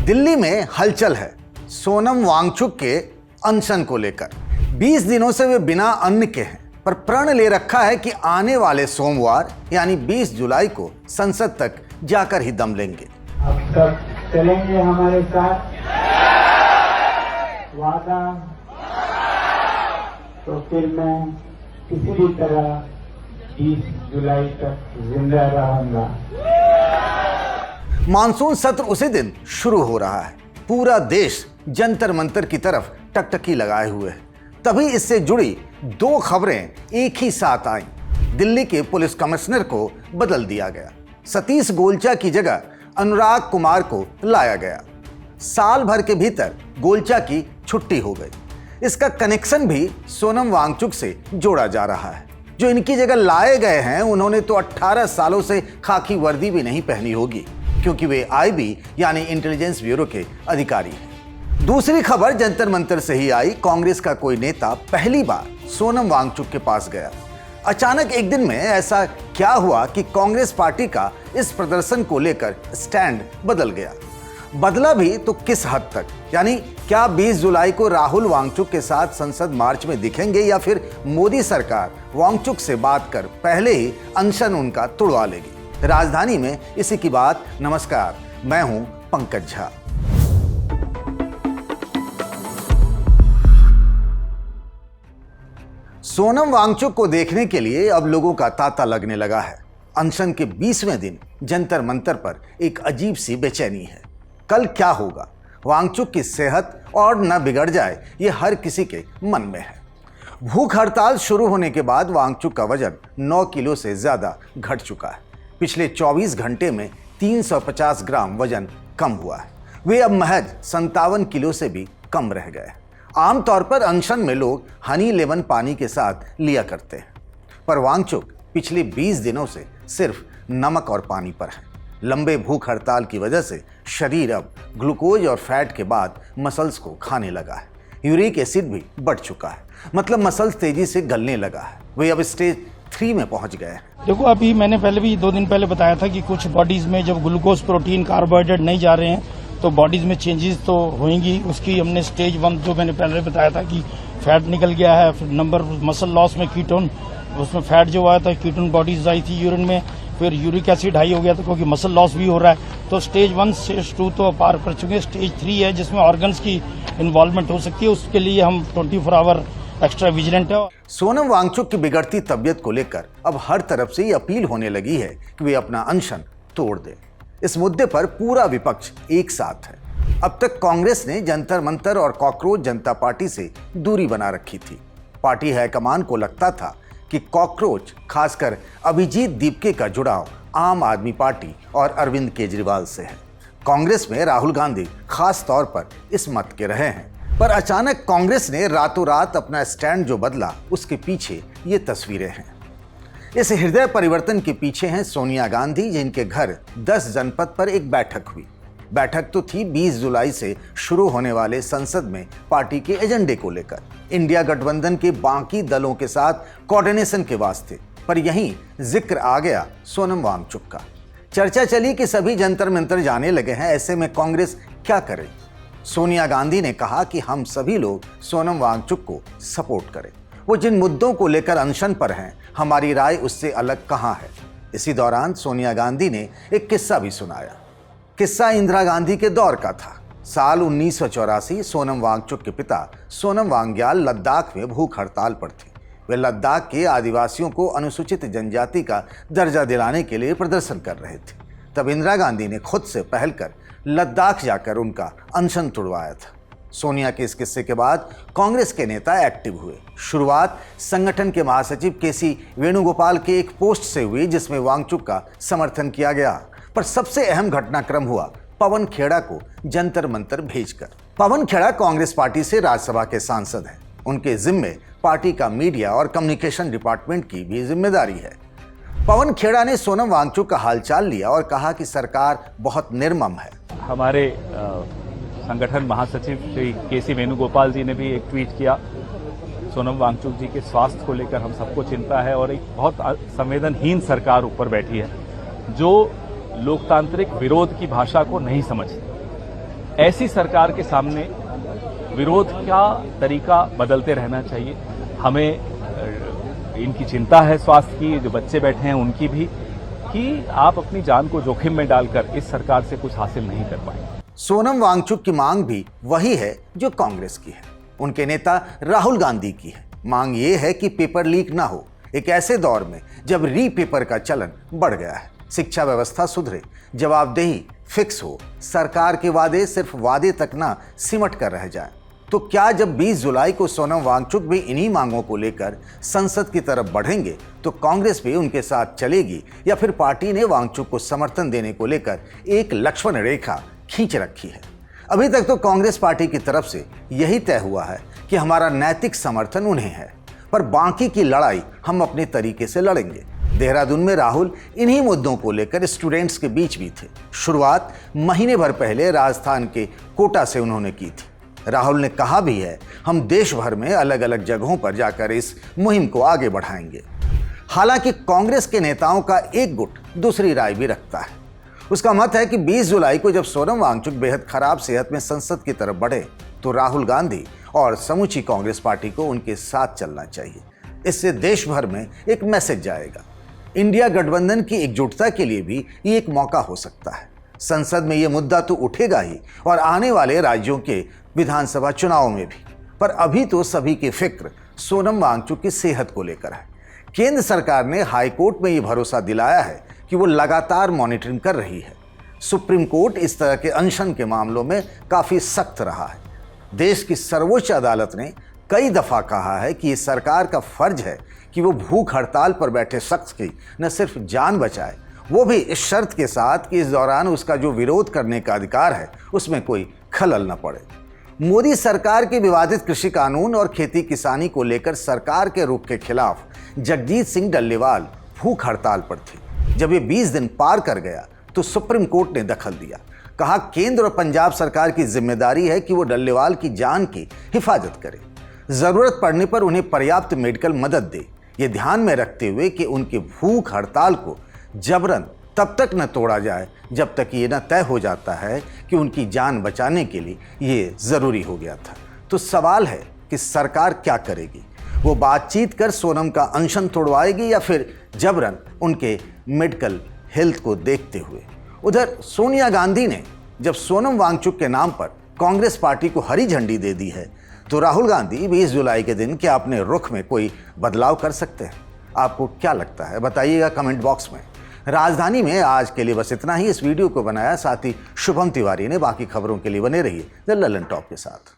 दिल्ली में हलचल है सोनम वांगचुक के अनशन को लेकर। 20 दिनों से वे बिना अन्न के हैं, पर प्रण ले रखा है कि आने वाले सोमवार यानी 20 जुलाई को संसद तक जाकर ही दम लेंगे। अब तक चलेंगे हमारे साथ, वादा तो फिर मैं किसी भी तरह 20 जुलाई तक जिंदा रहूंगा। मानसून सत्र उसी दिन शुरू हो रहा है। पूरा देश जंतर मंतर की तरफ टकटकी लगाए हुए है। तभी इससे जुड़ी दो खबरें एक ही साथ आईं। दिल्ली के पुलिस कमिश्नर को बदल दिया गया। सतीश गोलचा की जगह अनुराग कुमार को लाया गया। साल भर के भीतर गोलचा की छुट्टी हो गई। इसका कनेक्शन भी सोनम वांगचुक से जोड़ा जा रहा है। जो इनकी जगह लाए गए हैं उन्होंने तो 18 सालों से खाकी वर्दी भी नहीं पहनी होगी, क्योंकि वे आईबी यानी इंटेलिजेंस ब्यूरो के अधिकारी हैं। दूसरी खबर जंतर मंतर से ही आई। कांग्रेस का कोई नेता पहली बार सोनम वांगचुक के पास गया। अचानक एक दिन में ऐसा क्या हुआ कि कांग्रेस पार्टी का इस प्रदर्शन को लेकर स्टैंड बदल गया। बदला भी तो किस हद तक? यानी क्या 20 जुलाई को राहुल वांगचुक के साथ संसद मार्च में दिखेंगे, या फिर मोदी सरकार वांगचुक से बात कर पहले ही अनशन उनका तुड़वा लेगी? राजधानी में इसी की बात। नमस्कार, मैं हूं पंकज झा। सोनम वांगचुक को देखने के लिए अब लोगों का तांता लगने लगा है। अनशन के 20वें दिन जंतर मंतर पर एक अजीब सी बेचैनी है। कल क्या होगा? वांगचुक की सेहत और न बिगड़ जाए, ये हर किसी के मन में है। भूख हड़ताल शुरू होने के बाद वांगचुक का वजन 9 किलो से ज्यादा घट चुका है। पिछले 24 घंटे में 350 ग्राम वजन कम हुआ है। वे अब महज 57 किलो से भी कम रह गए। आमतौर पर अनशन में लोग हनी लेमन पानी के साथ लिया करते हैं, पर वांगचुक पिछले 20 दिनों से सिर्फ नमक और पानी पर है। लंबे भूख हड़ताल की वजह से शरीर अब ग्लूकोज और फैट के बाद मसल्स को खाने लगा है। यूरिक एसिड भी बढ़ चुका है, मतलब मसल्स तेजी से गलने लगा है। वे अब स्टेज 3 में पहुंच गए हैं। देखो, अभी मैंने पहले भी 2 दिन पहले बताया था कि कुछ बॉडीज में जब ग्लूकोज, प्रोटीन, कार्बोहाइड्रेट नहीं जा रहे हैं तो बॉडीज में चेंजेस तो होंगी। उसकी हमने स्टेज 1 जो मैंने पहले बताया था कि फैट निकल गया है, फिर नंबर मसल लॉस में कीटोन, उसमें फैट जो आया था कीटोन बॉडीज आई थी यूरिन में, फिर यूरिक एसिड हाई हो गया था क्योंकि मसल लॉस भी हो रहा है। तो स्टेज 1 स्टेज 2 तो पार कर चुके हैं। स्टेज 3 है जिसमें ऑर्गन्स की इन्वॉल्वमेंट हो सकती है। उसके लिए हम 24 आवर एक्स्ट्रा विजिलेंट है। सोनम वांगचुक की बिगड़ती तबियत को लेकर अब हर तरफ से ये अपील होने लगी है कि वे अपना अनशन तोड़ दें। इस मुद्दे पर पूरा विपक्ष एक साथ है। अब तक कांग्रेस ने जंतर मंतर और कॉकरोच जनता पार्टी से दूरी बना रखी थी। पार्टी हाईकमान को लगता था कि कॉकरोच, खासकर अभिजीत दीपके का जुड़ाव आम आदमी पार्टी और अरविंद केजरीवाल से है। कांग्रेस में राहुल गांधी खास तौर पर इस मत के रहे हैं, पर अचानक कांग्रेस ने रातों रात अपना स्टैंड जो बदला, उसके पीछे ये तस्वीरें हैं। इस हृदय परिवर्तन के पीछे हैं सोनिया गांधी, जिनके घर 10 जनपद पर एक बैठक हुई। बैठक तो थी 20 जुलाई से शुरू होने वाले संसद में पार्टी के एजेंडे को लेकर, इंडिया गठबंधन के बाकी दलों के साथ कोऑर्डिनेशन के वास्ते, पर यहीं जिक्र आ गया सोनम वांगचुक का। चर्चा चली कि सभी जंतर मंतर जाने लगे हैं, ऐसे में कांग्रेस क्या करे? सोनिया गांधी ने कहा कि हम सभी लोग सोनम वांगचुक को सपोर्ट करें। वो जिन मुद्दों को लेकर अनशन पर हैं, हमारी राय उससे अलग कहाँ है? इसी दौरान सोनिया गांधी ने एक किस्सा भी सुनाया। किस्सा इंदिरा गांधी के दौर का था। साल 1984 सोनम वांगचुक के पिता सोनम वांग्याल लद्दाख में भूख हड़ताल पर थे। वे लद्दाख के आदिवासियों को अनुसूचित जनजाति का दर्जा दिलाने के लिए प्रदर्शन कर रहे थे। तब इंदिरा गांधी ने खुद से पहल कर लद्दाख जाकर उनका अनशन तुड़वाया था। सोनिया के इस किस्से के बाद कांग्रेस के नेता एक्टिव हुए। शुरुआत संगठन के महासचिव केसी वेणुगोपाल के एक पोस्ट से हुई, जिसमें वांगचुक का समर्थन किया गया। पर सबसे अहम घटनाक्रम हुआ पवन खेड़ा को जंतर मंतर भेजकर। पवन खेड़ा कांग्रेस पार्टी से राज्यसभा के सांसद हैं। उनके जिम्मे पार्टी का मीडिया और कम्युनिकेशन डिपार्टमेंट की भी जिम्मेदारी है। पवन खेड़ा ने सोनम वांगचुक का हालचाल लिया और कहा कि सरकार बहुत निर्मम है। हमारे संगठन महासचिव श्री केसी वेणुगोपाल जी ने भी एक ट्वीट किया। सोनम वांगचुक जी के स्वास्थ्य को लेकर हम सबको चिंता है और एक बहुत संवेदनहीन सरकार ऊपर बैठी है जो लोकतांत्रिक विरोध की भाषा को नहीं समझती। ऐसी सरकार के सामने विरोध का तरीका बदलते रहना चाहिए। हमें इनकी चिंता है स्वास्थ्य की, जो बच्चे बैठे हैं उनकी भी, कि आप अपनी जान को जोखिम में डालकर इस सरकार से कुछ हासिल नहीं कर पाएंगे। सोनम वांगचुक की मांग भी वही है जो कांग्रेस की है, उनके नेता राहुल गांधी की है। मांग ये है कि पेपर लीक ना हो, एक ऐसे दौर में जब री पेपर का चलन बढ़ गया है। शिक्षा व्यवस्था सुधरे, जवाबदेही फिक्स हो, सरकार के वादे सिर्फ वादे तक ना सिमट कर रह जाए। तो क्या जब 20 जुलाई को सोनम वांगचुक भी इन्हीं मांगों को लेकर संसद की तरफ बढ़ेंगे तो कांग्रेस भी उनके साथ चलेगी, या फिर पार्टी ने वांगचुक को समर्थन देने को लेकर एक लक्ष्मण रेखा खींच रखी है? अभी तक तो कांग्रेस पार्टी की तरफ से यही तय हुआ है कि हमारा नैतिक समर्थन उन्हें है, पर बाकी की लड़ाई हम अपने तरीके से लड़ेंगे। देहरादून में राहुल इन्हीं मुद्दों को लेकर स्टूडेंट्स के बीच भी थे। शुरुआत महीने भर पहले राजस्थान के कोटा से उन्होंने की थी। राहुल ने कहा भी है, हम देश भर में अलग अलग जगहों पर जाकर इस मुहिम को आगे बढ़ाएंगे। हालांकि कांग्रेस के नेताओं का एक गुट दूसरी राय भी रखता है। उसका मत है कि 20 जुलाई को जब सोनम वांगचुक बेहद खराब सेहत में संसद की तरफ बढ़े तो राहुल गांधी और समूची कांग्रेस पार्टी को उनके साथ चलना चाहिए। इससे देश भर में एक मैसेज जाएगा। इंडिया गठबंधन की एकजुटता के लिए भी ये एक मौका हो सकता है। संसद में ये मुद्दा तो उठेगा ही, और आने वाले राज्यों के विधानसभा चुनाव में भी। पर अभी तो सभी की फिक्र सोनम वांगचुक की सेहत को लेकर है। केंद्र सरकार ने हाई कोर्ट में ये भरोसा दिलाया है कि वो लगातार मॉनिटरिंग कर रही है। सुप्रीम कोर्ट इस तरह के अनशन के मामलों में काफ़ी सख्त रहा है। देश की सर्वोच्च अदालत ने कई दफ़ा कहा है कि ये सरकार का फर्ज है कि वो भूख हड़ताल पर बैठे शख्स की न सिर्फ जान बचाए, वो भी इस शर्त के साथ कि इस दौरान उसका जो विरोध करने का अधिकार है उसमें कोई खलल न पड़े। मोदी सरकार के विवादित कृषि कानून और खेती किसानी को लेकर सरकार के रुख के खिलाफ जगजीत सिंह डल्लेवाल भूख हड़ताल पर थे। जब ये 20 दिन पार कर गया तो सुप्रीम कोर्ट ने दखल दिया। कहा केंद्र और पंजाब सरकार की जिम्मेदारी है कि वो डल्लेवाल की जान की हिफाजत करे, जरूरत पड़ने पर उन्हें पर्याप्त मेडिकल मदद दे, ये ध्यान में रखते हुए कि उनकी भूख हड़ताल को जबरन तब तक न तोड़ा जाए जब तक ये न तय हो जाता है कि उनकी जान बचाने के लिए ये ज़रूरी हो गया था। तो सवाल है कि सरकार क्या करेगी? वो बातचीत कर सोनम का अनशन तोड़वाएगी या फिर जबरन उनके मेडिकल हेल्थ को देखते हुए? उधर सोनिया गांधी ने जब सोनम वांगचुक के नाम पर कांग्रेस पार्टी को हरी झंडी दे दी है, तो राहुल गांधी 20 जुलाई के दिन क्या अपने रुख में कोई बदलाव कर सकते हैं? आपको क्या लगता है? बताइएगा कमेंट बॉक्स में। राजधानी में आज के लिए बस इतना ही। इस वीडियो को बनाया साथी शुभम तिवारी ने। बाकी खबरों के लिए बने रहिए द ललन टॉप के साथ।